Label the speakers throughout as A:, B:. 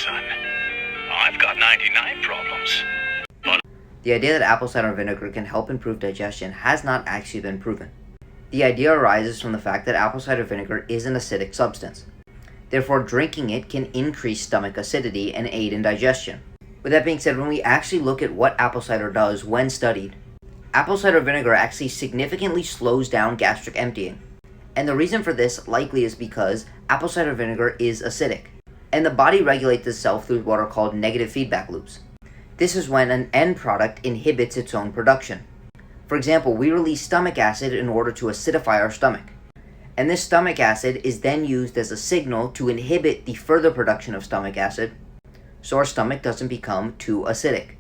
A: son. I've got 99 problems.
B: The idea that apple cider vinegar can help improve digestion has not actually been proven. The idea arises from the fact that apple cider vinegar is an acidic substance. Therefore, drinking it can increase stomach acidity and aid in digestion. With that being said, when we actually look at what apple cider does when studied, apple cider vinegar actually significantly slows down gastric emptying. And the reason for this likely is because apple cider vinegar is acidic, and the body regulates itself through what are called negative feedback loops. This is when an end product inhibits its own production. For example, we release stomach acid in order to acidify our stomach. And this stomach acid is then used as a signal to inhibit the further production of stomach acid, so our stomach doesn't become too acidic.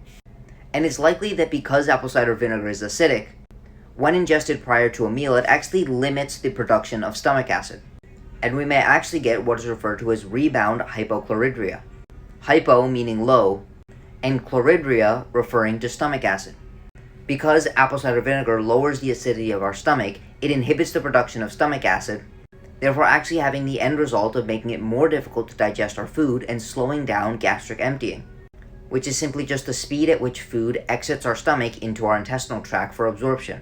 B: And it's likely that because apple cider vinegar is acidic, when ingested prior to a meal, it actually limits the production of stomach acid. And we may actually get what is referred to as rebound hypochloridria. Hypo meaning low, and chloridria referring to stomach acid. Because apple cider vinegar lowers the acidity of our stomach, it inhibits the production of stomach acid, therefore actually having the end result of making it more difficult to digest our food and slowing down gastric emptying, which is simply just the speed at which food exits our stomach into our intestinal tract for absorption.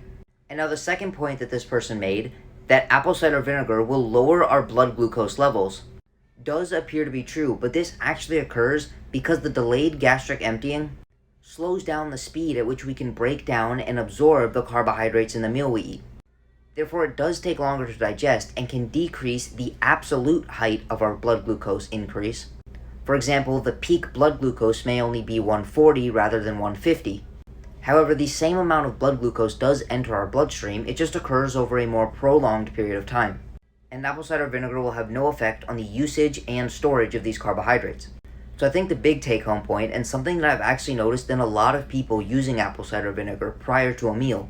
B: And now the second point that this person made, that apple cider vinegar will lower our blood glucose levels, does appear to be true, but this actually occurs because the delayed gastric emptying slows down the speed at which we can break down and absorb the carbohydrates in the meal we eat. Therefore, it does take longer to digest and can decrease the absolute height of our blood glucose increase. For example, the peak blood glucose may only be 140 rather than 150. However, the same amount of blood glucose does enter our bloodstream, it just occurs over a more prolonged period of time. And apple cider vinegar will have no effect on the usage and storage of these carbohydrates. So I think the big take-home point, and something that I've actually noticed in a lot of people using apple cider vinegar prior to a meal,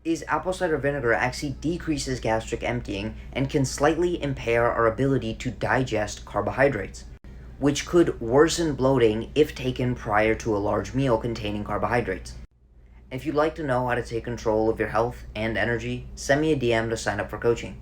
B: is apple cider vinegar actually decreases gastric emptying and can slightly impair our ability to digest carbohydrates, which could worsen bloating if taken prior to a large meal containing carbohydrates. If you'd like to know how to take control of your health and energy, send me a DM to sign up for coaching.